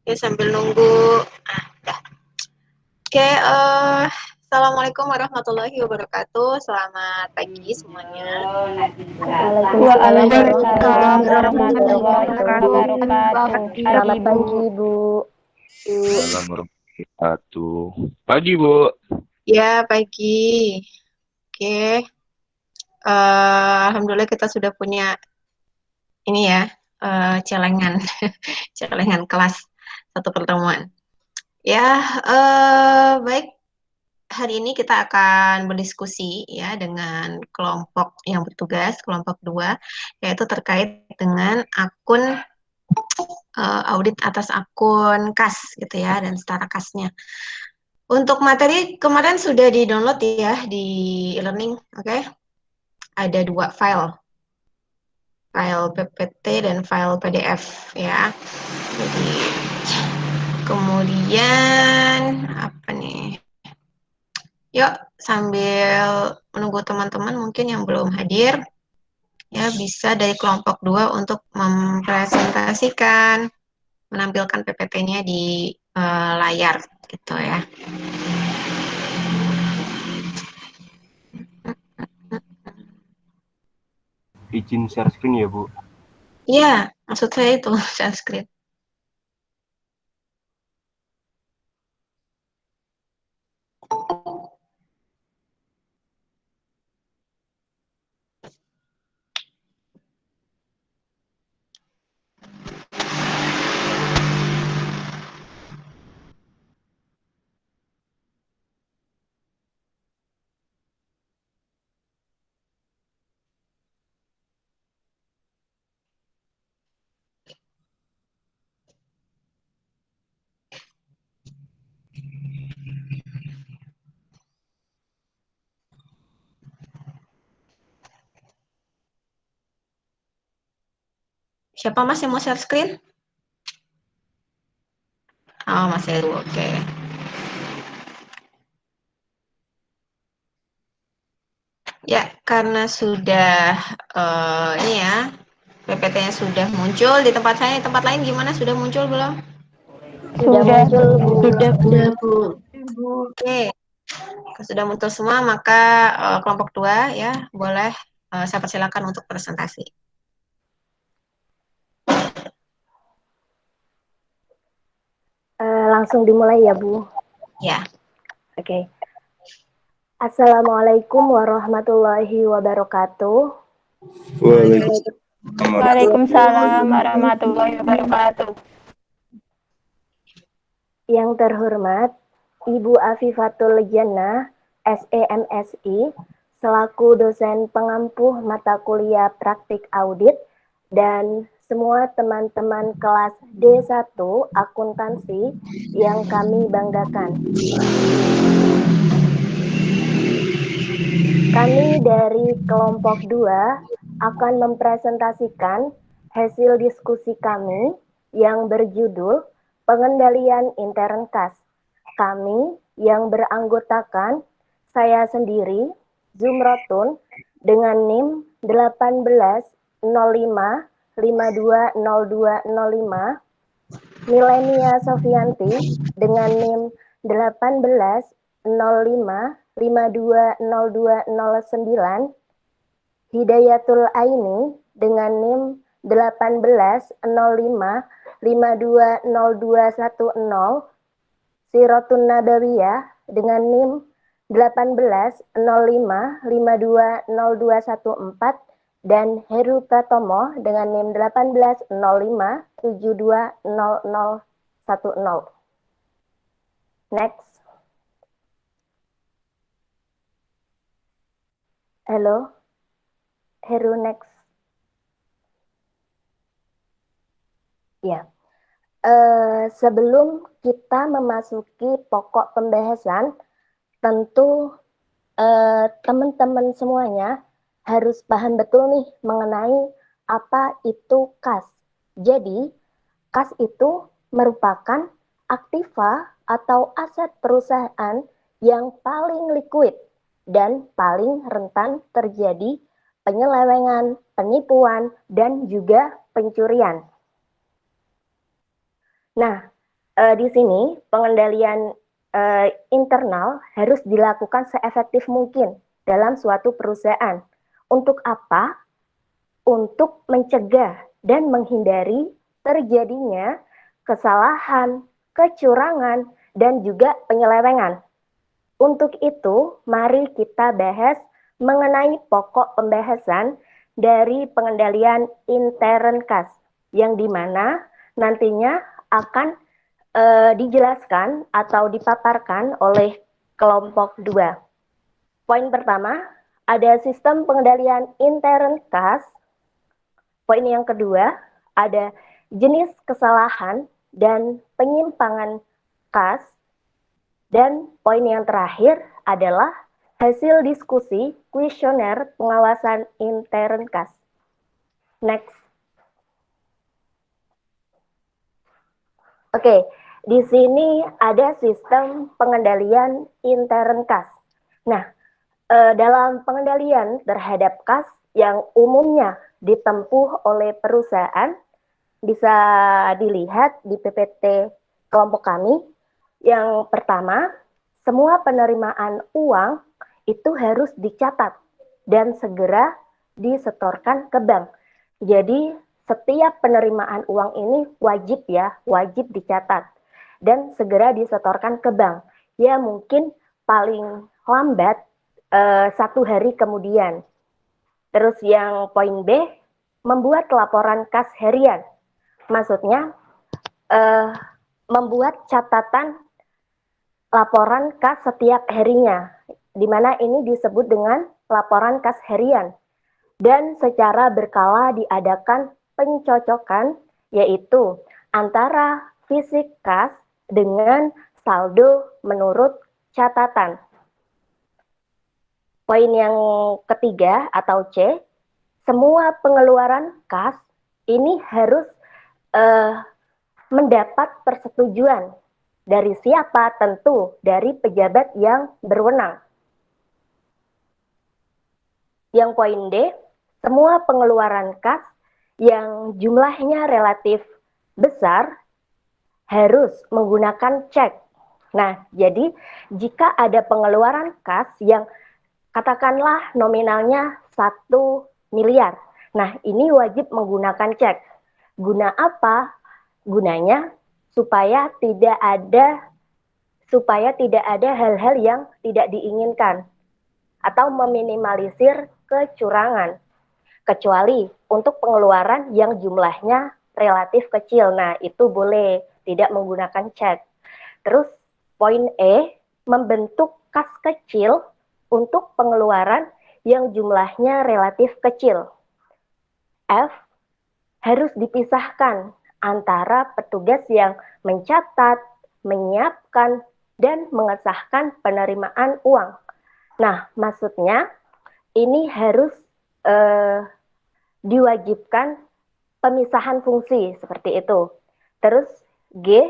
Ya sambil nunggu. Dah. Oke, Assalamualaikum warahmatullahi wabarakatuh. Selamat pagi semuanya. Waalaikumsalam warahmatullahi Wabarakatuh. wabarakatuh. Selamat Pagi, pagi, Bu. Bu. Assalamualaikum warahmatullahi wabarakatuh. Pagi, Bu. Ya, pagi. Oke. Alhamdulillah kita sudah punya ini ya, celengan. Celengan kelas satu pertemuan. Ya, baik. Hari ini kita akan berdiskusi ya dengan kelompok yang bertugas, kelompok 2, yaitu terkait dengan akun audit atas akun kas gitu ya dan setara kasnya. Untuk materi kemarin sudah di-download ya di e-learning, oke? Ada 2 file, file PPT dan file PDF ya. Jadi kemudian apa nih? Yuk sambil menunggu teman-teman mungkin yang belum hadir, ya bisa dari kelompok 2 untuk mempresentasikan, menampilkan PPT-nya di layar gitu ya. Izin share screen ya, Bu? Iya, maksud saya itu share screen. Siapa Mas yang mau share screen? Oh, Mas Heru, oke. Ya, karena sudah ini ya, PPT-nya sudah muncul di tempat saya, di tempat lain gimana? Sudah muncul belum? Sudah muncul, Bu. Sudah, Bu. Oke, sudah muncul semua, maka kelompok 2 ya, boleh saya persilakan untuk presentasi. Langsung dimulai ya, Bu. Ya. Oke. Assalamualaikum warahmatullahi wabarakatuh. Waalaikumsalam warahmatullahi wabarakatuh. Yang terhormat Ibu Afifatul Jannah, SEMSI, selaku dosen pengampuh mata kuliah praktik audit, dan semua teman-teman kelas D1 akuntansi yang kami banggakan. Kami dari kelompok 2 akan mempresentasikan hasil diskusi kami yang berjudul Pengendalian Intern Kas. Kami yang beranggotakan saya sendiri, Zumrotun, dengan NIM 1805520205, Milenia Sofianti dengan NIM 1805520209, Hidayatul Aini dengan NIM 1805520210, Sirotun Nabawiyah dengan NIM 1805520214, dan Heru Pratomo dengan NIM 1805720010. Next. Halo. Heru, next. Ya. Sebelum kita memasuki pokok pembahasan, tentu teman-teman semuanya harus paham betul nih mengenai apa itu kas. Jadi, kas itu merupakan aktiva atau aset perusahaan yang paling liquid dan paling rentan terjadi penyelewengan, penipuan, dan juga pencurian. Nah, Di sini pengendalian internal harus dilakukan seefektif mungkin dalam suatu perusahaan. Untuk apa? Untuk mencegah dan menghindari terjadinya kesalahan, kecurangan, dan juga penyelewengan. Untuk itu, mari kita bahas mengenai pokok pembahasan dari pengendalian intern kas, yang dimana nantinya akan dijelaskan atau dipaparkan oleh kelompok 2. Poin pertama, ada sistem pengendalian intern kas. Poin yang kedua, ada jenis kesalahan dan penyimpangan kas. Dan poin yang terakhir adalah hasil diskusi kuesioner pengawasan intern kas. Next. Oke, di sini ada sistem pengendalian intern kas. Nah, dalam pengendalian terhadap kas yang umumnya ditempuh oleh perusahaan, bisa dilihat di PPT kelompok kami. Yang pertama, semua penerimaan uang itu harus dicatat dan segera disetorkan ke bank. Jadi setiap penerimaan uang ini wajib dicatat dan segera disetorkan ke bank. Ya mungkin paling lambat 1 hari kemudian. Terus yang poin B, membuat laporan kas harian. Maksudnya membuat catatan laporan kas setiap harinya, di mana ini disebut dengan laporan kas harian. Dan secara berkala diadakan pencocokan, yaitu antara fisik kas dengan saldo menurut catatan. Poin yang ketiga atau C, semua pengeluaran kas ini harus mendapat persetujuan dari siapa? Tentu dari pejabat yang berwenang. Yang poin D, semua pengeluaran kas yang jumlahnya relatif besar harus menggunakan cek. Nah, jadi jika ada pengeluaran kas yang katakanlah nominalnya 1 miliar. Nah, ini wajib menggunakan cek. Guna apa? Gunanya supaya tidak ada hal-hal yang tidak diinginkan atau meminimalisir kecurangan, kecuali untuk pengeluaran yang jumlahnya relatif kecil. Nah, itu boleh tidak menggunakan cek. Terus poin E, membentuk kas kecil untuk pengeluaran yang jumlahnya relatif kecil. F, harus dipisahkan antara petugas yang mencatat, menyiapkan, dan mengesahkan penerimaan uang. Nah, maksudnya ini harus diwajibkan pemisahan fungsi seperti itu. Terus G,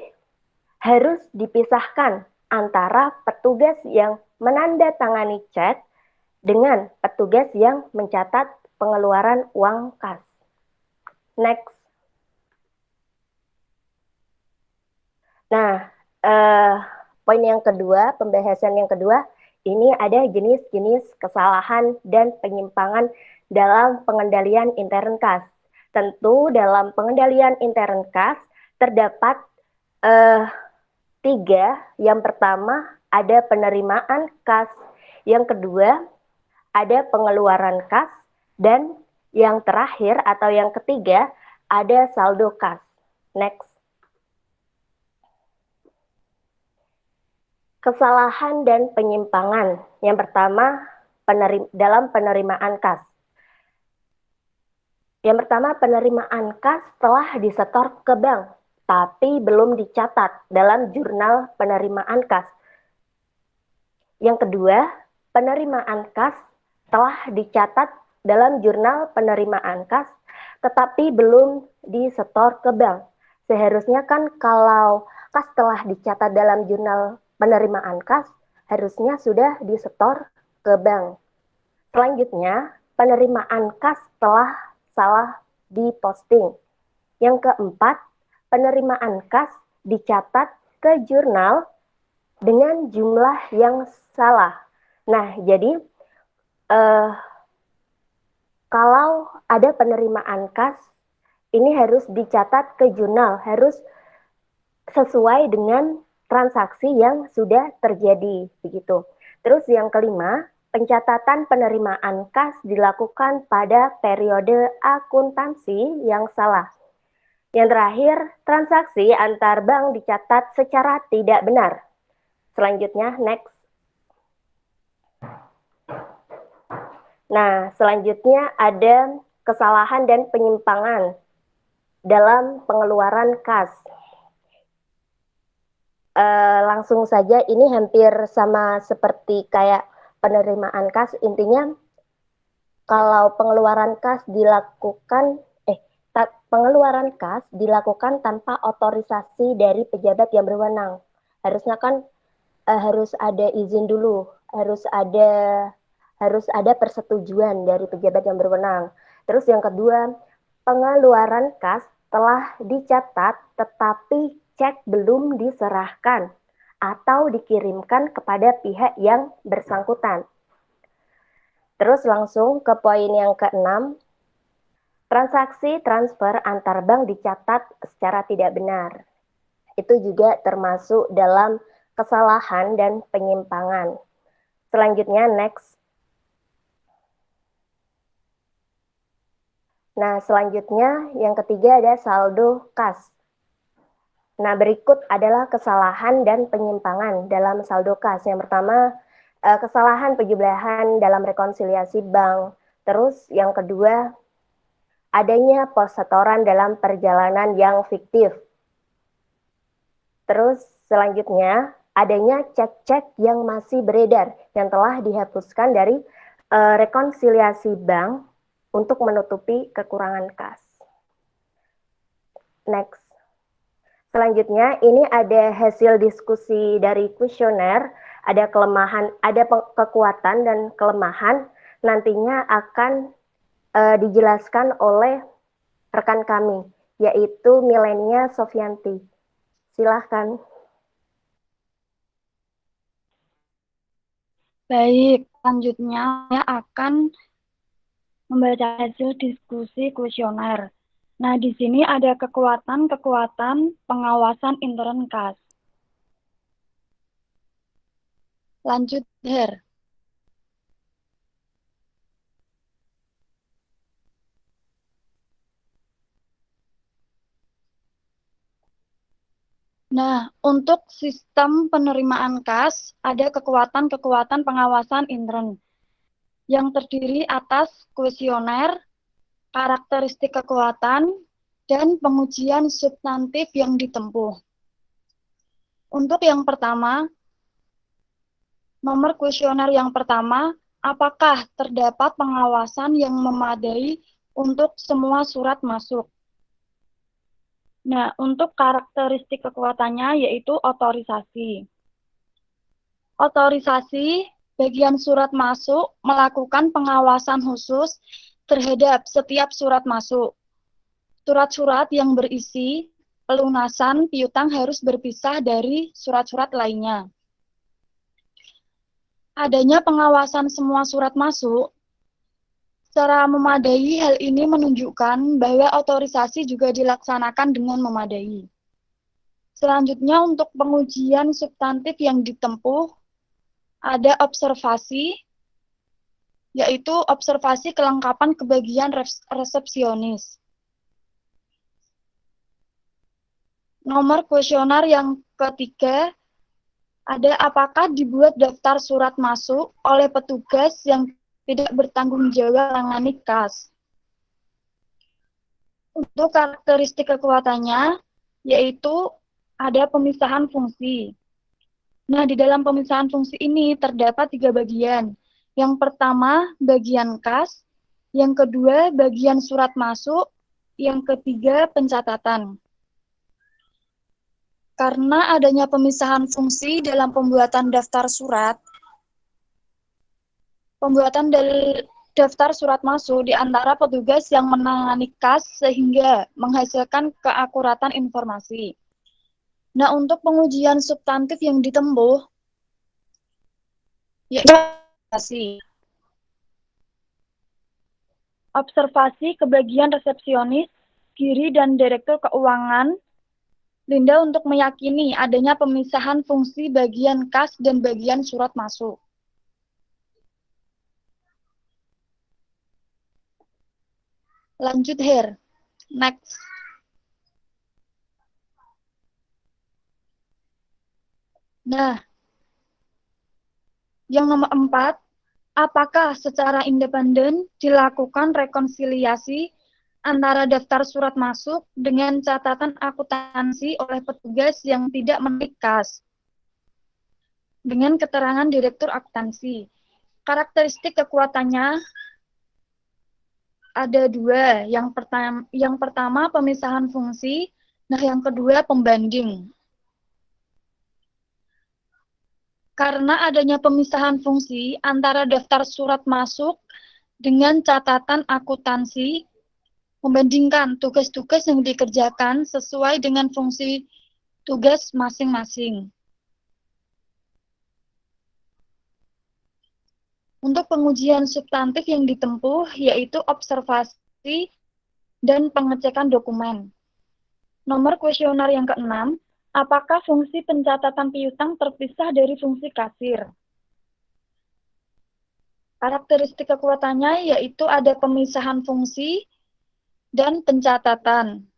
harus dipisahkan antara petugas yang menandatangani cek dengan petugas yang mencatat pengeluaran uang kas. Next. Nah, poin yang kedua, pembahasan yang kedua, ini ada jenis-jenis kesalahan dan penyimpangan dalam pengendalian intern kas. Tentu dalam pengendalian intern kas terdapat 3. Yang pertama ada penerimaan kas, yang kedua ada pengeluaran kas, dan yang terakhir atau yang ketiga ada saldo kas. Next. Kesalahan dan penyimpangan. Yang pertama, dalam penerimaan kas. Yang pertama, penerimaan kas telah disetor ke bank, tapi belum dicatat dalam jurnal penerimaan kas. Yang kedua, penerimaan kas telah dicatat dalam jurnal penerimaan kas, tetapi belum disetor ke bank. Seharusnya kan kalau kas telah dicatat dalam jurnal penerimaan kas, harusnya sudah disetor ke bank. Selanjutnya, penerimaan kas telah salah diposting. Yang keempat, penerimaan kas dicatat ke jurnal dengan jumlah yang salah. Nah, jadi kalau ada penerimaan kas, ini harus dicatat ke jurnal, harus sesuai dengan transaksi yang sudah terjadi, begitu. Terus yang kelima, pencatatan penerimaan kas dilakukan pada periode akuntansi yang salah. Yang terakhir, transaksi antar bank dicatat secara tidak benar. Selanjutnya, next. Nah, selanjutnya ada kesalahan dan penyimpangan dalam pengeluaran kas. Langsung saja, ini hampir sama seperti kayak penerimaan kas. Intinya, kalau pengeluaran kas dilakukan tanpa otorisasi dari pejabat yang berwenang. Harusnya kan harus ada izin dulu, harus ada persetujuan dari pejabat yang berwenang. Terus yang kedua, pengeluaran kas telah dicatat tetapi cek belum diserahkan atau dikirimkan kepada pihak yang bersangkutan. Terus langsung ke poin yang keenam, transaksi transfer antar bank dicatat secara tidak benar. Itu juga termasuk dalam kesalahan dan penyimpangan. Selanjutnya, next. Nah, selanjutnya yang ketiga ada saldo kas. Nah, berikut adalah kesalahan dan penyimpangan dalam saldo kas. Yang pertama, kesalahan penjumlahan dalam rekonsiliasi bank. Terus yang kedua, adanya pos setoran dalam perjalanan yang fiktif. Terus selanjutnya, adanya cek-cek yang masih beredar yang telah dihapuskan dari rekonsiliasi bank untuk menutupi kekurangan kas. Next. Selanjutnya, ini ada hasil diskusi dari kuesioner, ada kelemahan, ada kekuatan dan kelemahan, nantinya akan dijelaskan oleh rekan kami, yaitu Milenia Sofianti. Silahkan. Baik, selanjutnya saya akan membaca hasil diskusi kuesioner. Nah, di sini ada kekuatan-kekuatan pengawasan intern kas. Lanjut, Her. Nah, untuk sistem penerimaan kas, ada kekuatan-kekuatan pengawasan intern yang terdiri atas kuesioner, karakteristik kekuatan, dan pengujian substantif yang ditempuh. Untuk yang pertama, nomor kuesioner yang pertama, apakah terdapat pengawasan yang memadai untuk semua surat masuk? Nah, untuk karakteristik kekuatannya yaitu otorisasi. Otorisasi, bagian surat masuk melakukan pengawasan khusus terhadap setiap surat masuk. Surat-surat yang berisi pelunasan piutang harus berpisah dari surat-surat lainnya. Adanya pengawasan semua surat masuk secara memadai, hal ini menunjukkan bahwa otorisasi juga dilaksanakan dengan memadai. Selanjutnya, untuk pengujian substantif yang ditempuh, ada observasi, yaitu observasi kelengkapan kebagian resepsionis. Nomor kuesioner yang ketiga, ada apakah dibuat daftar surat masuk oleh petugas yang tidak bertanggung jawab menangani kas. Untuk karakteristik kekuatannya, yaitu ada pemisahan fungsi. Nah, di dalam pemisahan fungsi ini terdapat 3 bagian. Yang pertama, bagian kas. Yang kedua, bagian surat masuk. Yang ketiga, pencatatan. Karena adanya pemisahan fungsi dalam pembuatan daftar surat, pembuatan daftar surat masuk di antara petugas yang menangani kas sehingga menghasilkan keakuratan informasi. Nah, untuk pengujian substantif yang ditempuh, yaitu observasi ke bagian resepsionis, Giri dan Direktur Keuangan, Linda untuk meyakini adanya pemisahan fungsi bagian kas dan bagian surat masuk. Lanjut, Her. Next. Nah, yang nomor 4, apakah secara independen dilakukan rekonsiliasi antara daftar surat masuk dengan catatan akuntansi oleh petugas yang tidak memenuhi kas dengan keterangan Direktur Akuntansi? Karakteristik kekuatannya ada 2. Yang pertama pemisahan fungsi, nah yang kedua pembanding. Karena adanya pemisahan fungsi antara daftar surat masuk dengan catatan akuntansi, membandingkan tugas-tugas yang dikerjakan sesuai dengan fungsi tugas masing-masing. Untuk pengujian substantif yang ditempuh yaitu observasi dan pengecekan dokumen. Nomor kuesioner yang ke-6, apakah fungsi pencatatan piutang terpisah dari fungsi kasir? Karakteristik kekuatannya yaitu ada pemisahan fungsi dan pencatatan.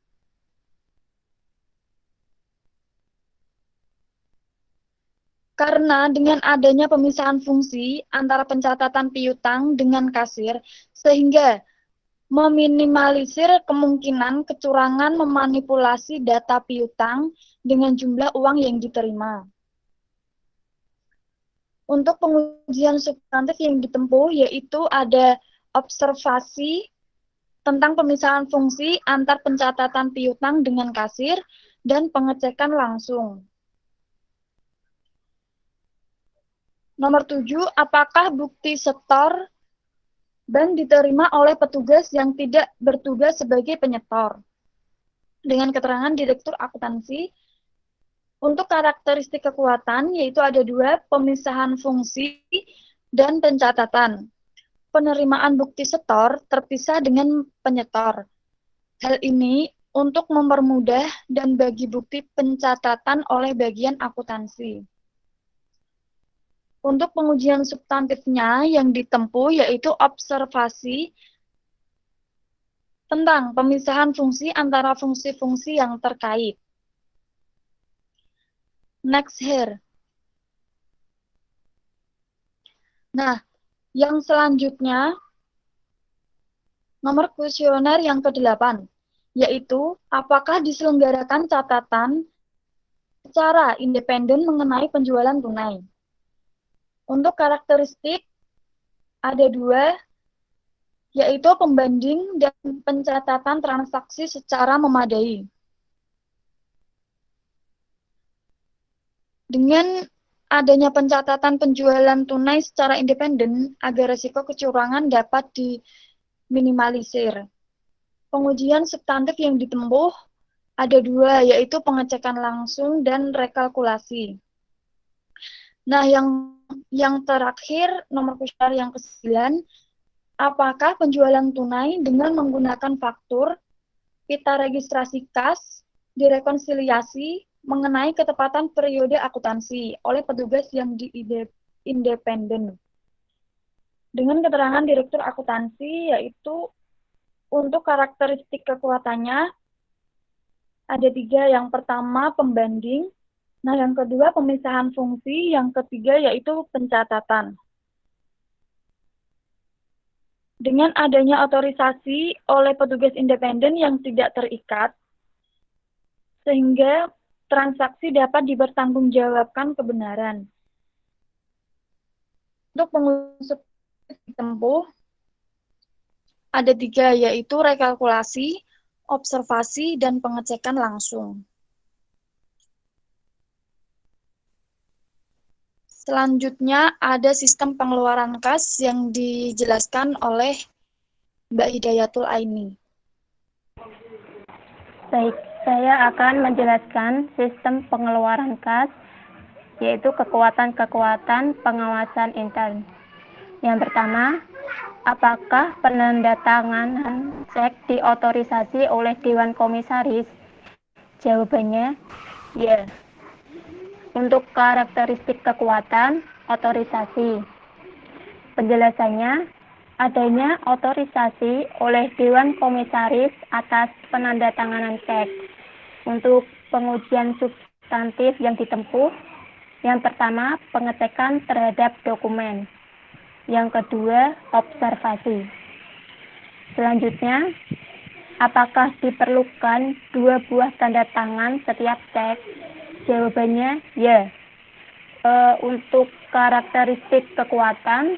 Karena dengan adanya pemisahan fungsi antara pencatatan piutang dengan kasir, sehingga meminimalisir kemungkinan kecurangan memanipulasi data piutang dengan jumlah uang yang diterima. Untuk pengujian substantif yang ditempuh yaitu ada observasi tentang pemisahan fungsi antar pencatatan piutang dengan kasir dan pengecekan langsung. Nomor 7, apakah bukti setor bank diterima oleh petugas yang tidak bertugas sebagai penyetor? Dengan keterangan Direktur Akuntansi, untuk karakteristik kekuatan yaitu ada 2, pemisahan fungsi dan pencatatan. Penerimaan bukti setor terpisah dengan penyetor. Hal ini untuk mempermudah dan bagi bukti pencatatan oleh bagian akuntansi. Untuk pengujian substantifnya yang ditempuh yaitu observasi tentang pemisahan fungsi antara fungsi-fungsi yang terkait. Next here. Nah, yang selanjutnya nomor kuesioner yang ke-8, yaitu apakah diselenggarakan catatan secara independen mengenai penjualan tunai. Untuk karakteristik ada 2, yaitu pembanding dan pencatatan transaksi secara memadai. Dengan adanya pencatatan penjualan tunai secara independen, agar risiko kecurangan dapat diminimalisir. Pengujian substantif yang ditempuh ada 2, yaitu pengecekan langsung dan rekalkulasi. Nah, yang terakhir, nomor kuesioner yang ke-9, apakah penjualan tunai dengan menggunakan faktur, pita registrasi kas, direkonsiliasi mengenai ketepatan periode akuntansi oleh petugas yang independen. Dengan keterangan Direktur Akuntansi yaitu untuk karakteristik kekuatannya ada 3, yang pertama pembanding, nah yang kedua pemisahan fungsi, yang ketiga yaitu pencatatan. Dengan adanya otorisasi oleh petugas independen yang tidak terikat, sehingga transaksi dapat dipertanggungjawabkan kebenaran. Untuk pengujian ditempuh ada 3, yaitu rekalkulasi, observasi, dan pengecekan langsung. Selanjutnya ada sistem pengeluaran kas yang dijelaskan oleh Mbak Hidayatul Aini. Baik, Saya akan menjelaskan sistem pengeluaran kas, yaitu kekuatan-kekuatan pengawasan intern. Yang pertama, apakah penandatanganan cek diotorisasi oleh Dewan Komisaris? Jawabannya, ya. Untuk karakteristik kekuatan, otorisasi. Penjelasannya, adanya otorisasi oleh Dewan Komisaris atas penandatanganan cek. Untuk pengujian substantif yang ditempuh, yang pertama, pengecekan terhadap dokumen. Yang kedua, observasi. Selanjutnya, apakah diperlukan 2 buah tanda tangan setiap cek? Jawabannya, ya. Untuk karakteristik kekuatan,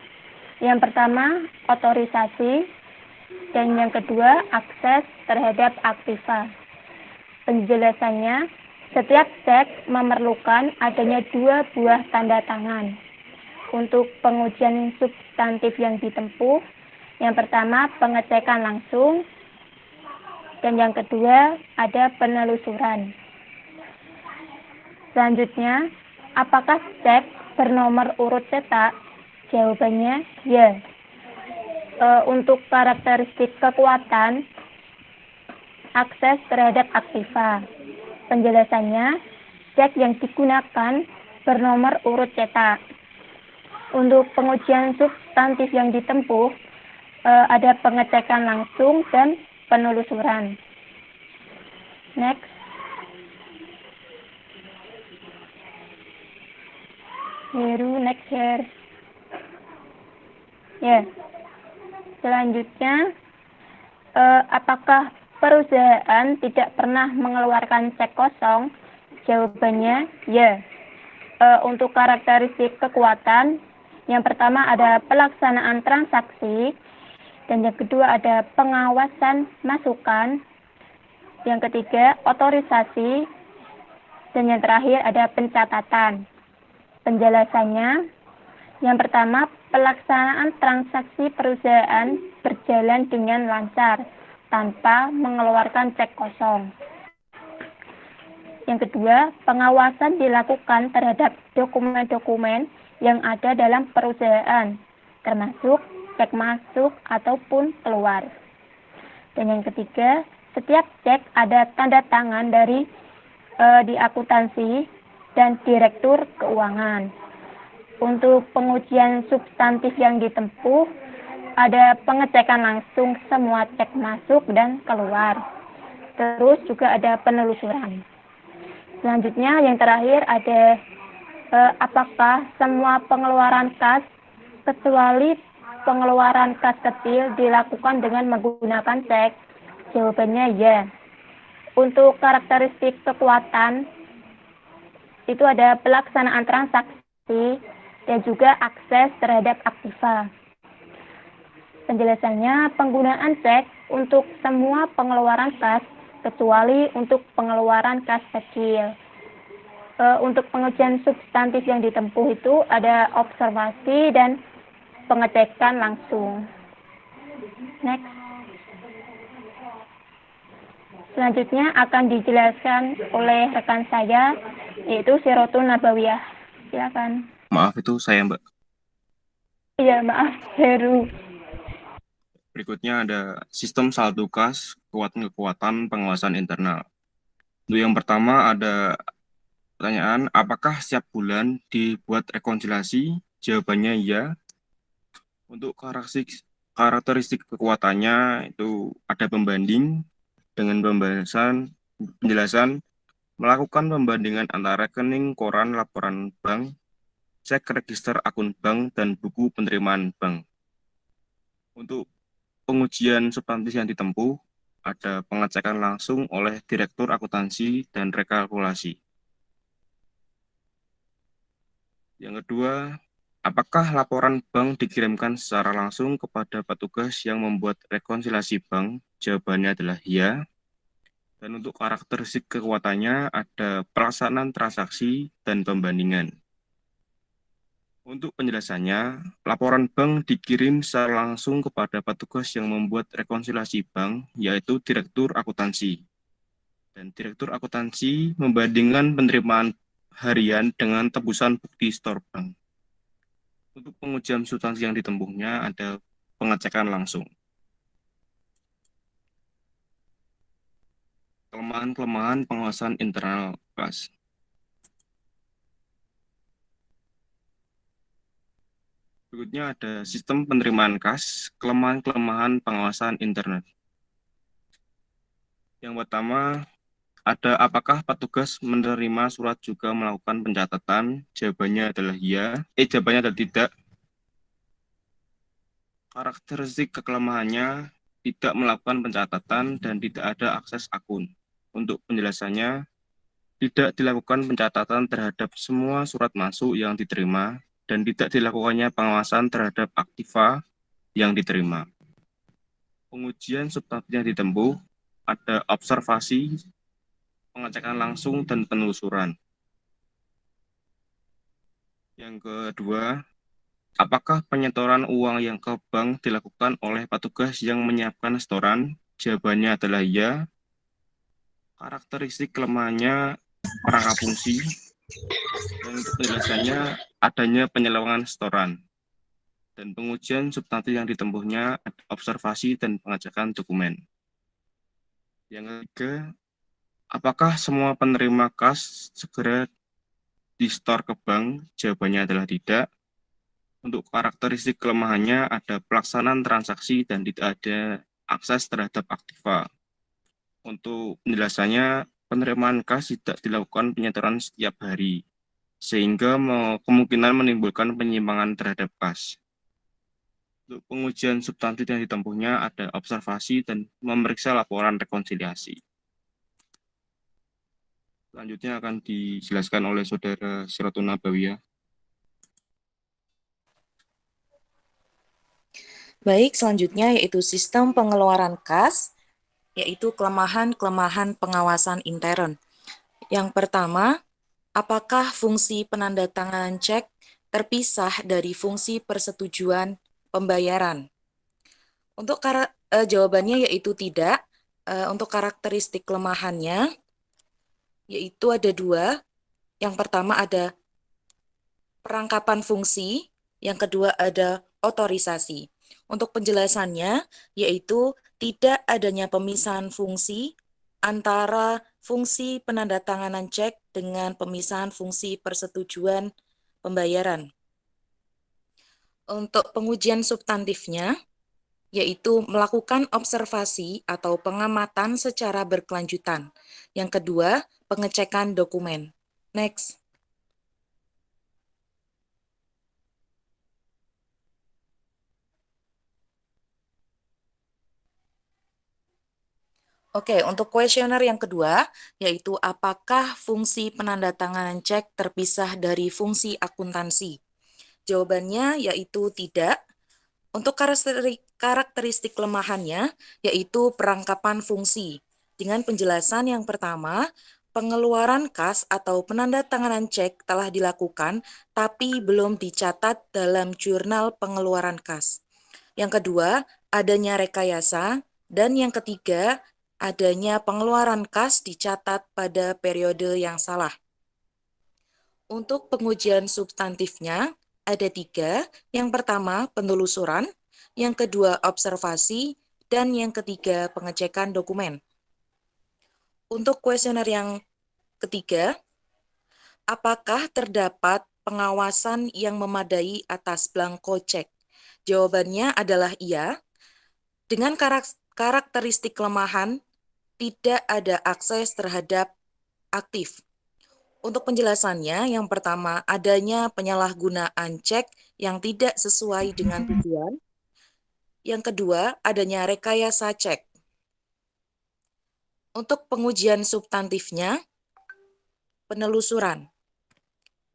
yang pertama, otorisasi, dan yang kedua, akses terhadap aktiva. Penjelasannya, setiap cek memerlukan adanya 2 buah tanda tangan. Untuk pengujian substantif yang ditempuh, yang pertama pengecekan langsung, dan yang kedua ada penelusuran. Selanjutnya, apakah cek bernomor urut cetak? Jawabannya, ya. Untuk karakteristik kekuatan, akses terhadap aktiva. Penjelasannya, cek yang digunakan bernomor urut cetak. Untuk pengujian substantif yang ditempuh, ada pengecekan langsung dan penelusuran. Next. Heru, next here. Ya. Selanjutnya, apakah perusahaan tidak pernah mengeluarkan cek kosong? Jawabannya, ya. Untuk karakteristik kekuatan, yang pertama ada pelaksanaan transaksi, dan yang kedua ada pengawasan masukan, yang ketiga otorisasi, dan yang terakhir ada pencatatan. Penjelasannya, yang pertama, pelaksanaan transaksi perusahaan berjalan dengan lancar tanpa mengeluarkan cek kosong. Yang kedua, pengawasan dilakukan terhadap dokumen-dokumen yang ada dalam perusahaan, termasuk cek masuk ataupun keluar. Dan yang ketiga, setiap cek ada tanda tangan dari di akuntansi dan direktur keuangan. Untuk pengujian substantif yang ditempuh, ada pengecekan langsung semua cek masuk dan keluar. Terus juga ada penelusuran. Selanjutnya yang terakhir ada apakah semua pengeluaran kas kecuali pengeluaran kas kecil dilakukan dengan menggunakan cek? Jawabannya ya. Untuk karakteristik kekuatan, itu ada pelaksanaan transaksi dan juga akses terhadap aktiva. Penjelasannya, penggunaan cek untuk semua pengeluaran kas kecuali untuk pengeluaran kas kecil. Untuk pengujian substantif yang ditempuh itu ada observasi dan pengecekan langsung. Next. Selanjutnya akan dijelaskan oleh rekan saya, yaitu Sirotun Nabawiyah. Silakan. Maaf, itu saya, Mbak. Iya, maaf, Heru. Berikutnya ada sistem saldo kas, kekuatan-kekuatan pengawasan internal. Untuk yang pertama ada pertanyaan, apakah setiap bulan dibuat rekonsiliasi? Jawabannya ya. Untuk karakteristik kekuatannya itu ada pembanding dengan penjelasan melakukan pembandingan antara rekening koran laporan bank, cek register akun bank, dan buku penerimaan bank. Untuk pengujian substantif yang ditempuh, ada pengecekan langsung oleh direktur akuntansi dan rekalkulasi. Yang kedua, apakah laporan bank dikirimkan secara langsung kepada petugas yang membuat rekonsiliasi bank? Jawabannya adalah ya. Dan untuk karakteristik kekuatannya ada pelaksanaan transaksi dan pembandingan. Untuk penjelasannya, laporan bank dikirim secara langsung kepada petugas yang membuat rekonsiliasi bank, yaitu direktur akuntansi. Dan Direktur Akuntansi membandingkan penerimaan harian dengan tebusan bukti store bank. Untuk pengujian substansi yang ditempuhnya ada pengecekan langsung. Kelemahan-kelemahan pengawasan internal kas. Berikutnya ada sistem penerimaan kas, kelemahan-kelemahan pengawasan internal. Yang pertama, ada apakah petugas menerima surat juga melakukan pencatatan? Jawabannya adalah iya. Jawabannya adalah tidak. Karakteristik kelemahannya tidak melakukan pencatatan dan tidak ada akses akun. Untuk penjelasannya, tidak dilakukan pencatatan terhadap semua surat masuk yang diterima dan tidak dilakukannya pengawasan terhadap aktiva yang diterima. Pengujian substantif yang ditempuh ada observasi, pengecekan langsung, dan penelusuran. Yang kedua, apakah penyetoran uang yang ke bank dilakukan oleh petugas yang menyiapkan setoran? Jawabannya adalah iya. Karakteristik kelemahannya perangkap fungsi. Dan untuk penjelasannya adanya penyelewengan setoran. Dan pengujian substantif yang ditempuhnya ada observasi dan pengecekan dokumen. Yang ketiga, apakah semua penerima kas segera di-store ke bank? Jawabannya adalah tidak. Untuk karakteristik kelemahannya ada pelaksanaan transaksi dan tidak ada akses terhadap aktiva. Untuk penjelasannya, penerimaan kas tidak dilakukan penyetoran setiap hari, sehingga kemungkinan menimbulkan penyimpangan terhadap kas. Untuk pengujian substantif yang ditempuhnya ada observasi dan memeriksa laporan rekonsiliasi. Selanjutnya akan dijelaskan oleh Saudara Siratun Nabawiyah. Baik, selanjutnya yaitu sistem pengeluaran kas, yaitu kelemahan-kelemahan pengawasan intern. Yang pertama, apakah fungsi penandatanganan cek terpisah dari fungsi persetujuan pembayaran? Untuk jawabannya yaitu tidak. Untuk karakteristik kelemahannya, yaitu ada dua. Yang pertama ada perangkapan fungsi, yang kedua ada otorisasi. Untuk penjelasannya, yaitu tidak adanya pemisahan fungsi antara fungsi penandatanganan cek dengan pemisahan fungsi persetujuan pembayaran. Untuk pengujian substantifnya, yaitu melakukan observasi atau pengamatan secara berkelanjutan. Yang kedua, pengecekan dokumen. Next. Oke, untuk kuesioner yang kedua, yaitu apakah fungsi penandatanganan cek terpisah dari fungsi akuntansi? Jawabannya yaitu tidak. Untuk karakteristik kelemahannya, yaitu perangkapan fungsi. Dengan penjelasan yang pertama, pengeluaran kas atau penandatanganan cek telah dilakukan, tapi belum dicatat dalam jurnal pengeluaran kas. Yang kedua, adanya rekayasa. Dan yang ketiga, adanya pengeluaran kas dicatat pada periode yang salah. Untuk pengujian substantifnya, ada tiga. Yang pertama, penelusuran. Yang kedua, observasi. Dan yang ketiga, pengecekan dokumen. Untuk kuesioner yang ketiga, apakah terdapat pengawasan yang memadai atas blanko cek? Jawabannya adalah iya. Dengan karakteristik kelemahan, tidak ada akses terhadap aktif. Untuk penjelasannya, yang pertama, adanya penyalahgunaan cek yang tidak sesuai dengan tujuan. Yang kedua, adanya rekayasa cek. Untuk pengujian substantifnya, penelusuran.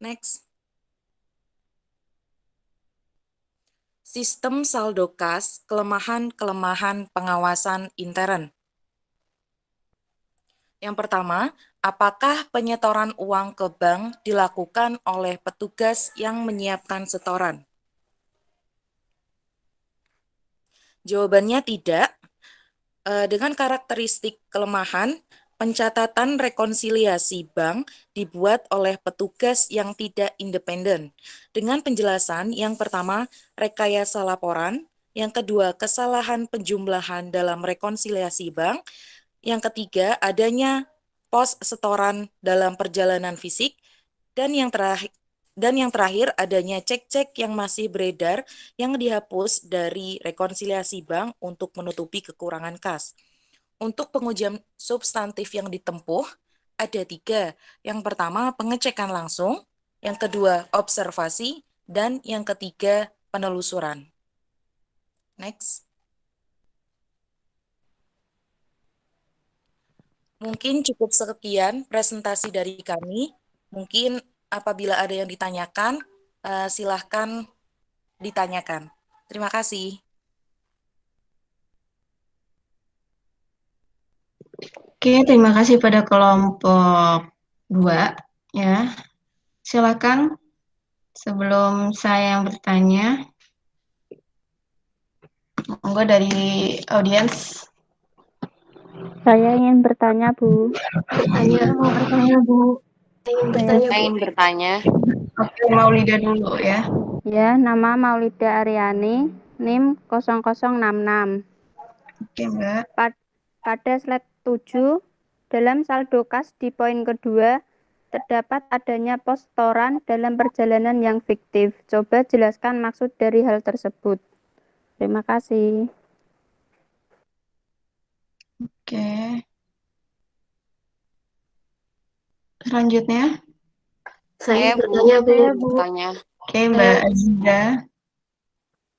Next. Sistem saldo kas, kelemahan-kelemahan pengawasan intern. Yang pertama, apakah penyetoran uang ke bank dilakukan oleh petugas yang menyiapkan setoran? Jawabannya tidak. Dengan karakteristik kelemahan, Pencatatan rekonsiliasi bank dibuat oleh petugas yang tidak independen. Dengan penjelasan yang pertama, rekayasa laporan, yang kedua, kesalahan penjumlahan dalam rekonsiliasi bank, yang ketiga, adanya pos setoran dalam perjalanan fisik, dan yang terakhir adanya cek-cek yang masih beredar yang dihapus dari rekonsiliasi bank untuk menutupi kekurangan kas. Untuk pengujian substantif yang ditempuh, ada 3. Yang pertama, pengecekan langsung. Yang kedua, observasi. Dan yang ketiga, penelusuran. Next. Mungkin cukup sekian presentasi dari kami. Mungkin apabila ada yang ditanyakan, silahkan ditanyakan. Terima kasih. Oke, terima kasih pada kelompok 2 ya. Silakan sebelum saya yang bertanya. Monggo dari audiens. Saya ingin bertanya, Bu. Mau bertanya, Bu. Saya ingin bertanya. Oke, Maulida dulu ya. Ya, nama Maulida Aryani, NIM 0066. Oke, Mbak. Pada slide 7, dalam saldo kas di poin kedua, terdapat adanya pos setoran dalam perjalanan yang fiktif. Coba jelaskan maksud dari hal tersebut. Terima kasih. Oke. Selanjutnya. Saya bertanya, Bu. bertanya. Oke, Mbak Azira.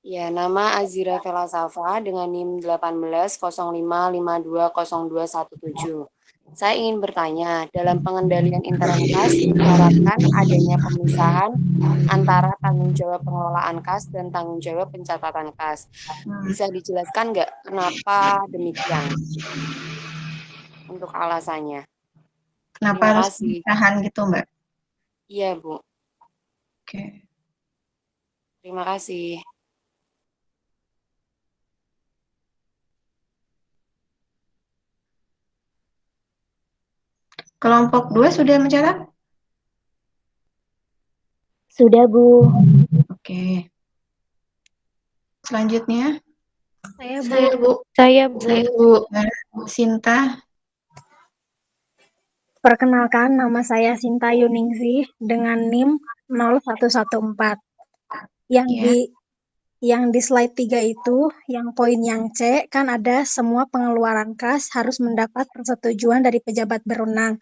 Ya, nama Azira Velasafa dengan NIM 18.05520217. Saya ingin bertanya, dalam pengendalian intern kas disyaratkan adanya pemisahan antara tanggung jawab pengelolaan kas dan tanggung jawab pencatatan kas. Bisa dijelaskan nggak kenapa demikian? Untuk alasannya. Kenapa Terima harus kasih. pemisahan gitu, Mbak? Iya, Bu. Oke. Terima kasih. Kelompok 2 sudah mencatat? Sudah, Bu. Oke. Selanjutnya. Saya, Bu. Sinta. Perkenalkan, nama saya Sinta Yuningsih dengan NIM 0114. Yang di slide 3 itu, yang poin yang C, kan ada semua pengeluaran kas harus mendapat persetujuan dari pejabat berwenang.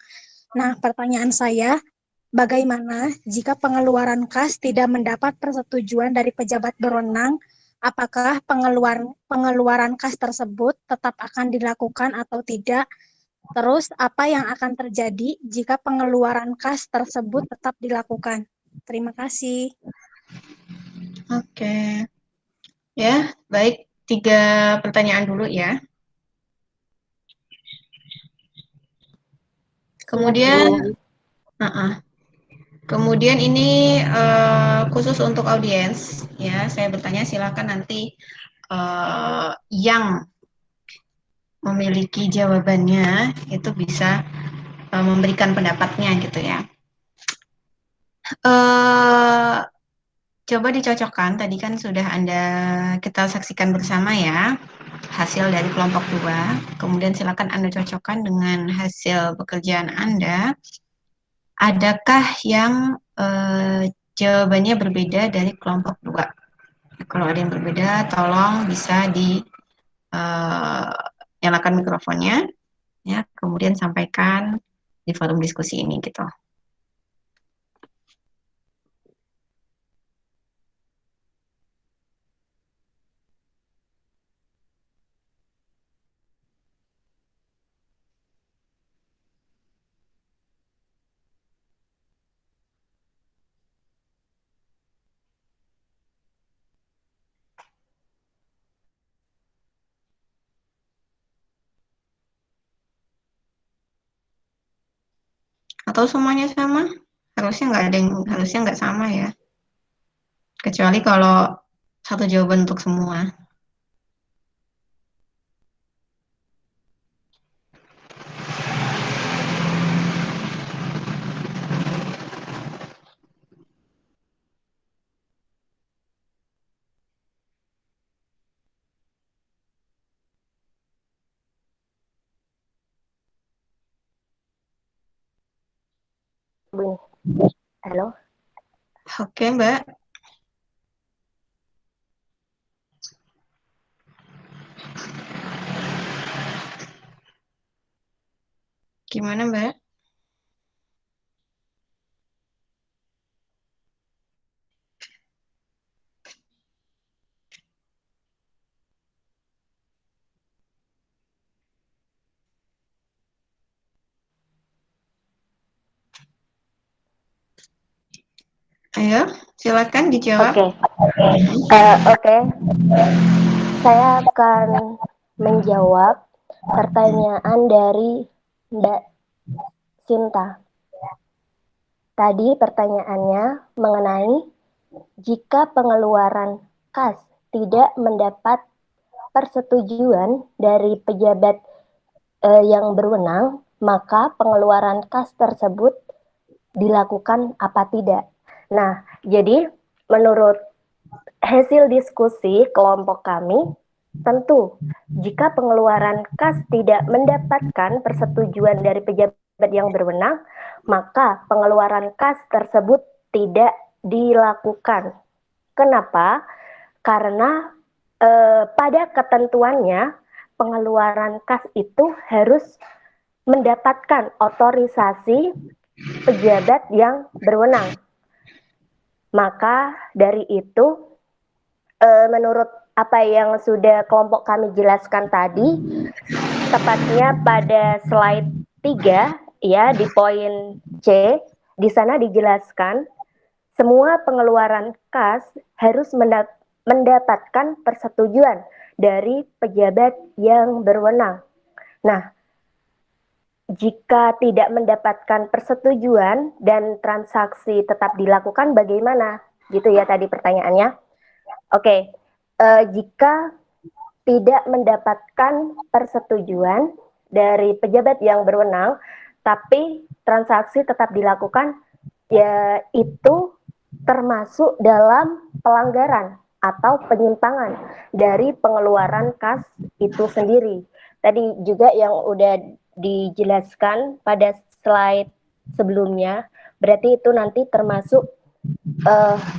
Nah, pertanyaan saya, bagaimana jika pengeluaran kas tidak mendapat persetujuan dari pejabat berwenang? Apakah pengeluaran kas tersebut tetap akan dilakukan atau tidak? Terus, apa yang akan terjadi jika pengeluaran kas tersebut tetap dilakukan? Terima kasih. Oke. Ya, baik. 3 pertanyaan dulu ya. Kemudian ini khusus untuk audiens ya. Saya bertanya, silakan nanti yang memiliki jawabannya itu bisa memberikan pendapatnya gitu ya. Coba dicocokkan, tadi kan sudah kita saksikan bersama ya hasil dari kelompok 2. Kemudian silakan Anda cocokkan dengan hasil pekerjaan Anda. Adakah yang jawabannya berbeda dari kelompok 2? Kalau ada yang berbeda, tolong bisa nyalakan mikrofonnya, ya, kemudian sampaikan di forum diskusi ini gitu. Atau semuanya sama? Harusnya nggak sama ya. Kecuali kalau satu jawaban untuk semua. Bu ini. Halo. Oke, Mbak. Gimana, Mbak? Ayo, silakan dijawab. Oke. Saya akan menjawab pertanyaan dari Mbak Sinta. Tadi pertanyaannya mengenai jika pengeluaran kas tidak mendapat persetujuan dari pejabat yang berwenang, maka pengeluaran kas tersebut dilakukan apa tidak. Nah, jadi menurut hasil diskusi kelompok kami, tentu jika pengeluaran kas tidak mendapatkan persetujuan dari pejabat yang berwenang, maka pengeluaran kas tersebut tidak dilakukan. Kenapa? Karena pada ketentuannya pengeluaran kas itu harus mendapatkan otorisasi pejabat yang berwenang. Maka dari itu, menurut apa yang sudah kelompok kami jelaskan tadi, tepatnya pada slide 3, ya, di poin C, di sana dijelaskan semua pengeluaran kas harus mendapatkan persetujuan dari pejabat yang berwenang. Nah, jika tidak mendapatkan persetujuan dan transaksi tetap dilakukan, bagaimana? Gitu ya tadi pertanyaannya. Oke, jika tidak mendapatkan persetujuan dari pejabat yang berwenang, tapi transaksi tetap dilakukan, ya itu termasuk dalam pelanggaran atau penyimpangan dari pengeluaran kas itu sendiri. Tadi juga yang udah dijelaskan pada slide sebelumnya, berarti itu nanti termasuk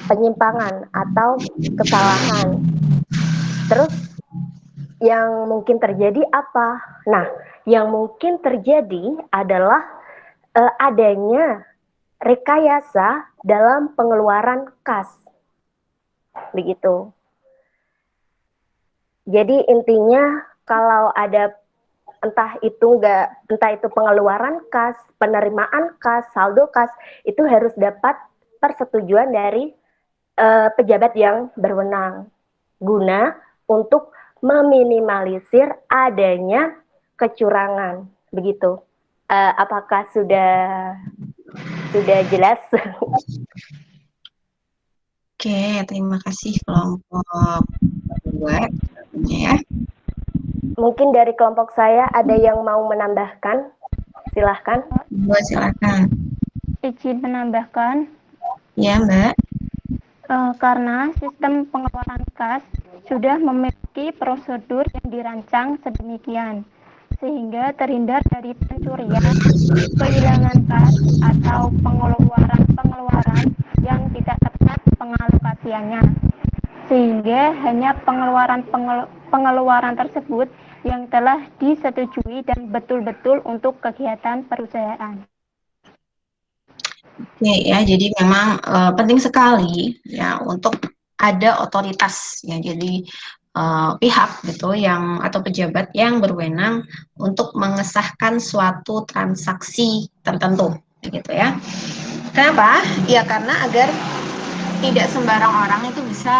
penyimpangan atau kesalahan. Terus yang mungkin terjadi apa? Nah, yang mungkin terjadi adalah adanya rekayasa dalam pengeluaran kas. Begitu. Jadi intinya kalau ada entah itu pengeluaran kas, penerimaan kas, saldo kas, itu harus dapat persetujuan dari pejabat yang berwenang guna untuk meminimalisir adanya kecurangan. Begitu. Apakah sudah jelas? Oke, terima kasih kelompok 2 ya. Mungkin dari kelompok saya ada yang mau menambahkan? Silahkan. Mbak, silakan. Izin menambahkan. Ya, Mbak. Karena sistem pengeluaran kas sudah memiliki prosedur yang dirancang sedemikian, sehingga terhindar dari pencurian, kehilangan kas, atau pengeluaran yang tidak tepat pengalokasiannya. Sehingga hanya pengeluaran tersebut yang telah disetujui dan betul-betul untuk kegiatan perusahaan. Oke ya, jadi memang penting sekali ya untuk ada otoritas ya, jadi pihak gitu yang atau pejabat yang berwenang untuk mengesahkan suatu transaksi tertentu gitu ya. Kenapa? Ya karena agar tidak sembarang orang itu bisa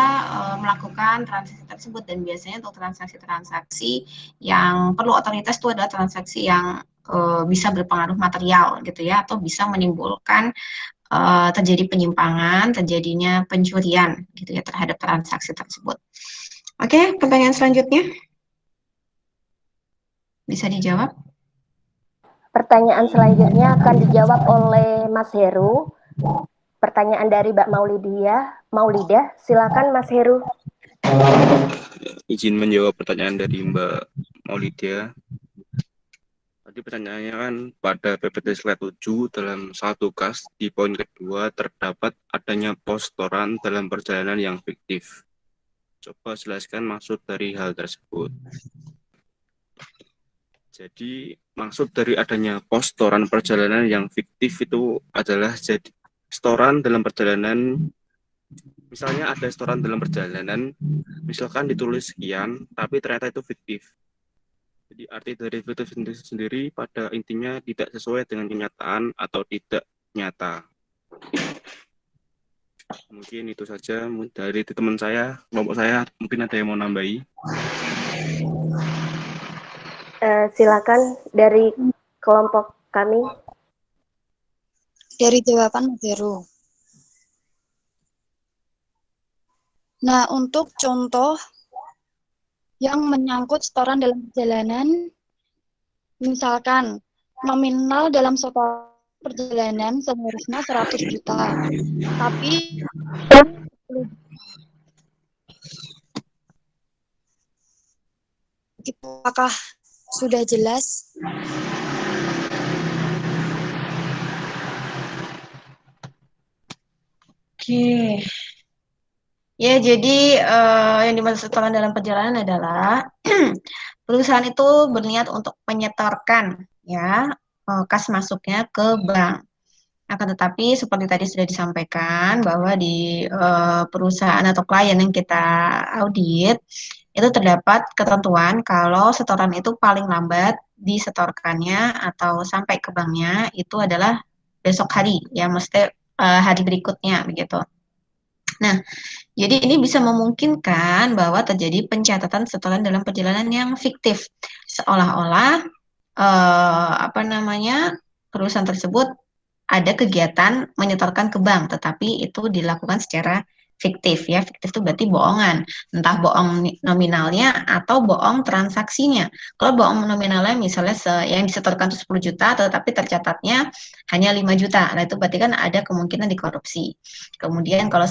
melakukan transaksi tersebut, dan biasanya untuk transaksi-transaksi yang perlu otoritas itu adalah transaksi yang bisa berpengaruh material gitu ya, atau bisa menimbulkan terjadi penyimpangan, terjadinya pencurian gitu ya terhadap transaksi tersebut. Oke, pertanyaan selanjutnya bisa dijawab? Pertanyaan selanjutnya akan dijawab oleh Mas Heru. Pertanyaan dari Mbak Maulidah, silakan Mas Heru. Izin menjawab pertanyaan dari Mbak Maulidah. Tadi pertanyaannya kan pada PPT slide 7 dalam satu kas di poin kedua terdapat adanya pos setoran dalam perjalanan yang fiktif. Coba jelaskan maksud dari hal tersebut. Jadi maksud dari adanya pos setoran perjalanan yang fiktif itu adalah jadi setoran dalam perjalanan. Misalnya ada setoran dalam perjalanan, misalkan ditulis sekian, tapi ternyata itu fiktif. Jadi arti dari fiktif sendiri pada intinya tidak sesuai dengan kenyataan atau tidak nyata. Mungkin itu saja dari teman saya, kelompok saya. Mungkin ada yang mau nambahi. Silakan dari kelompok kami. Dari jawaban Vero. Nah, untuk contoh yang menyangkut setoran dalam perjalanan, misalkan nominal dalam setoran perjalanan seharusnya 100 juta, tapi apakah sudah jelas? Oke. Ya, jadi yang dimaksud setoran dalam perjalanan adalah perusahaan itu berniat untuk menyetorkan ya kas masuknya ke bank. Akan tetapi seperti tadi sudah disampaikan bahwa di perusahaan atau klien yang kita audit itu terdapat ketentuan kalau setoran itu paling lambat disetorkannya atau sampai ke banknya itu adalah besok hari ya, mesti hari berikutnya begitu. Nah, jadi ini bisa memungkinkan bahwa terjadi pencatatan setoran dalam perjalanan yang fiktif, seolah-olah perusahaan tersebut ada kegiatan menyetorkan ke bank, tetapi itu dilakukan secara fiktif ya. Fiktif itu berarti bohongan, entah bohong nominalnya atau bohong transaksinya. Kalau bohong nominalnya misalnya yang disetorkan itu 10 juta, tetapi tercatatnya hanya 5 juta. Nah, itu berarti kan ada kemungkinan dikorupsi. Kemudian kalau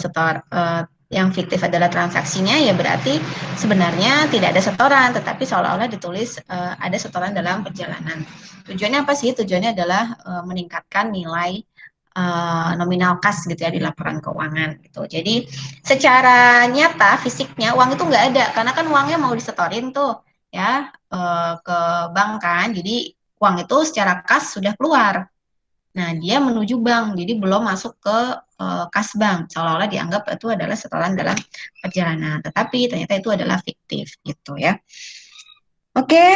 yang fiktif adalah transaksinya, ya berarti sebenarnya tidak ada setoran, tetapi seolah-olah ditulis ada setoran dalam perjalanan. Tujuannya apa sih? Tujuannya adalah meningkatkan nilai nominal kas gitu ya di laporan keuangan gitu. Jadi secara nyata fisiknya uang itu nggak ada karena kan uangnya mau disetorin tuh ya ke bank kan. Jadi uang itu secara kas sudah keluar. Nah, dia menuju bank, jadi belum masuk ke kas bank, seolah-olah dianggap itu adalah setoran dalam perjalanan. Tetapi ternyata itu adalah fiktif, gitu ya. Oke,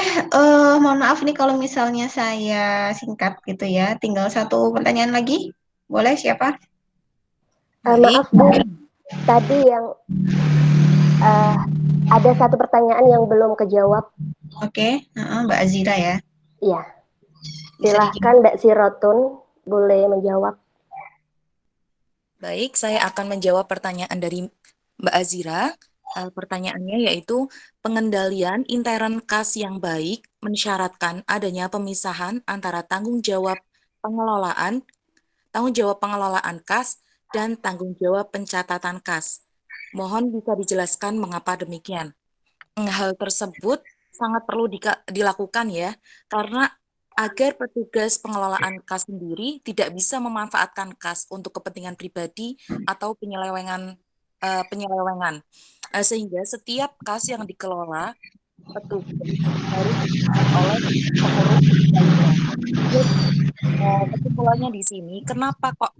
mohon maaf nih kalau misalnya saya singkat gitu ya. Tinggal satu pertanyaan lagi, boleh siapa? Maaf Bu, tadi yang ada satu pertanyaan yang belum kejawab. Oke, Mbak Azira ya. Iya. Silahkan Mbak Sirotun boleh menjawab. Baik, saya akan menjawab pertanyaan dari Mbak Azira. Pertanyaannya yaitu pengendalian intern kas yang baik mensyaratkan adanya pemisahan antara tanggung jawab pengelolaan kas dan tanggung jawab pencatatan kas. Mohon bisa dijelaskan mengapa demikian. Hal tersebut sangat perlu dilakukan ya, karena agar petugas pengelolaan kas sendiri tidak bisa memanfaatkan kas untuk kepentingan pribadi atau penyelewengan. Sehingga setiap kas yang dikelola petugas harus oleh pengurus lainnya. Kesimpulannya di sini, kenapa kok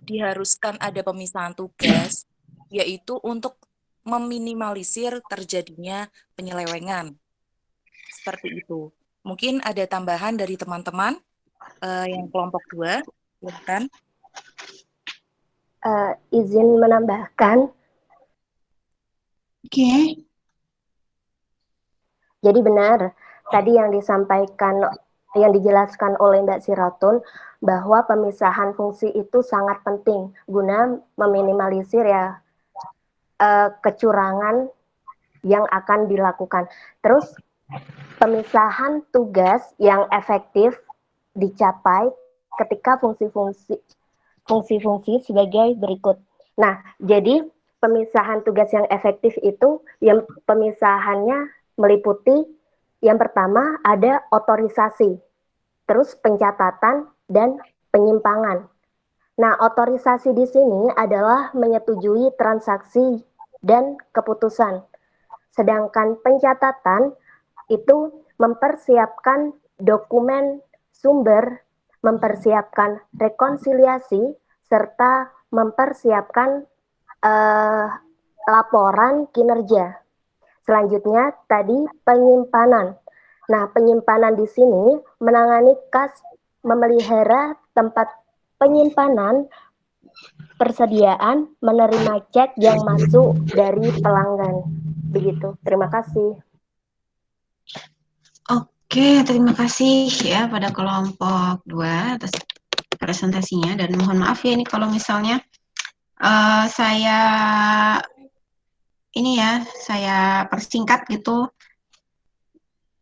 diharuskan ada pemisahan tugas, yaitu untuk meminimalisir terjadinya penyelewengan. Seperti itu. Mungkin ada tambahan dari teman-teman yang kelompok 2, silakan. Izin menambahkan. Oke. Jadi benar, tadi yang dijelaskan oleh Mbak Siratun, bahwa pemisahan fungsi itu sangat penting guna meminimalisir ya kecurangan yang akan dilakukan. Terus pemisahan tugas yang efektif dicapai ketika fungsi-fungsi sebagai berikut. Nah, jadi pemisahan tugas yang efektif itu yang pemisahannya meliputi Yang pertama ada otorisasi, terus pencatatan dan penyimpangan. Nah, otorisasi di sini adalah menyetujui transaksi dan keputusan. Sedangkan pencatatan itu mempersiapkan dokumen sumber, mempersiapkan rekonsiliasi, serta mempersiapkan laporan kinerja. Selanjutnya tadi penyimpanan. Nah, penyimpanan di sini menangani kas, memelihara tempat penyimpanan, persediaan, menerima cek yang masuk dari pelanggan. Begitu. Terima kasih. Oke, terima kasih ya pada kelompok 2 atas presentasinya, dan mohon maaf ya ini kalau misalnya saya persingkat gitu.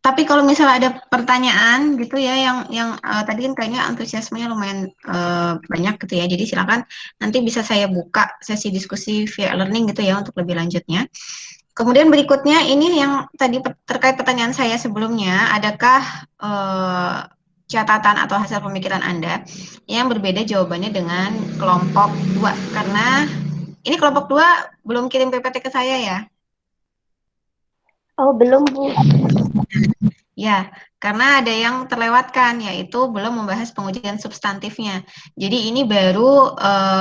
Tapi kalau misalnya ada pertanyaan gitu ya yang tadi kan kayaknya antusiasmenya lumayan banyak gitu ya. Jadi silakan nanti bisa saya buka sesi diskusi via learning gitu ya untuk lebih lanjutnya. Kemudian berikutnya ini yang tadi terkait pertanyaan saya sebelumnya, adakah catatan atau hasil pemikiran Anda yang berbeda jawabannya dengan kelompok 2? Karena ini kelompok 2 belum kirim PPT ke saya ya. Oh, belum, Bu. Ya, karena ada yang terlewatkan, yaitu belum membahas pengujian substantifnya. Jadi ini baru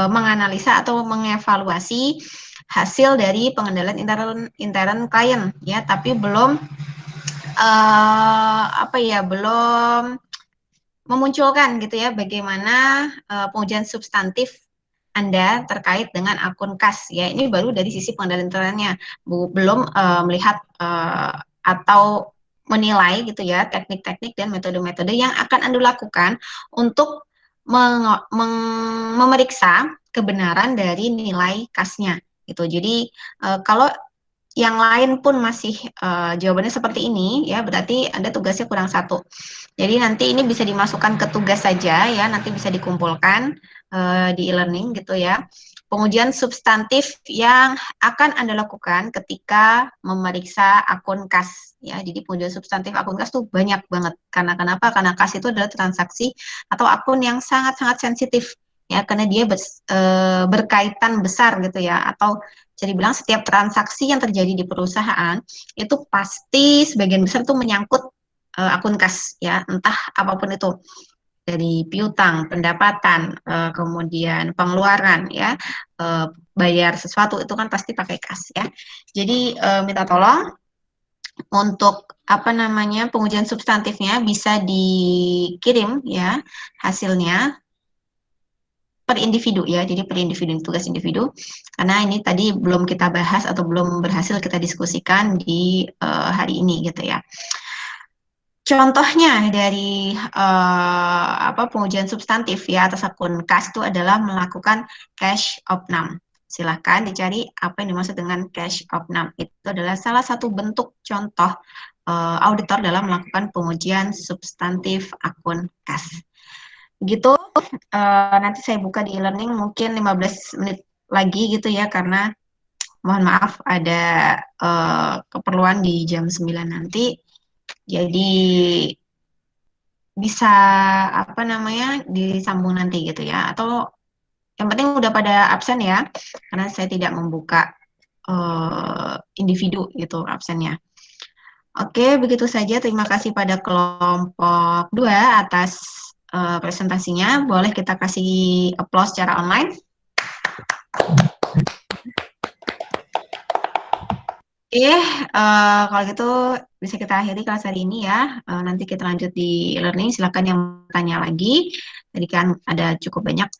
menganalisa atau mengevaluasi hasil dari pengendalian intern klien, ya, tapi belum belum memunculkan gitu ya bagaimana pengujian substantif Anda terkait dengan akun kas, ya. Ini baru dari sisi pengendalian internnya, belum melihat atau menilai gitu ya teknik-teknik dan metode-metode yang akan Anda lakukan untuk memeriksa kebenaran dari nilai kasnya gitu. Jadi kalau yang lain pun masih jawabannya seperti ini, ya berarti Anda tugasnya kurang 1. Jadi nanti ini bisa dimasukkan ke tugas saja ya, nanti bisa dikumpulkan di e-learning gitu ya. Pengujian substantif yang akan Anda lakukan ketika memeriksa akun kas ya. Jadi pengujian substantif akun kas tuh banyak banget. Karena kenapa? Karena kas itu adalah transaksi atau akun yang sangat-sangat sensitif ya, karena dia berkaitan besar gitu ya, atau jadi bilang setiap transaksi yang terjadi di perusahaan itu pasti sebagian besar tuh menyangkut akun kas ya, entah apapun itu, dari piutang, pendapatan, kemudian pengeluaran ya, bayar sesuatu itu kan pasti pakai kas ya. Jadi minta tolong untuk pengujian substantifnya bisa dikirim ya hasilnya per individu ya, jadi per individu, tugas individu, karena ini tadi belum kita bahas atau belum berhasil kita diskusikan di hari ini gitu ya. Contohnya dari pengujian substantif ya atas akun kas itu adalah melakukan cash opnam. Silahkan dicari apa yang dimaksud dengan cash opnam. Itu adalah salah satu bentuk contoh auditor dalam melakukan pengujian substantif akun kas. Gitu, nanti saya buka di e-learning mungkin 15 menit lagi gitu ya, karena mohon maaf ada keperluan di jam 9 nanti. Jadi bisa disambung nanti gitu ya, atau yang penting udah pada absen ya, karena saya tidak membuka individu gitu absennya. Oke, begitu saja. Terima kasih pada kelompok 2 atas presentasinya. Boleh kita kasih applause secara online. Oke, kalau gitu bisa kita akhiri kelas hari ini ya. Nanti kita lanjut di learning. Silakan yang bertanya lagi. Tadi kan ada cukup banyak.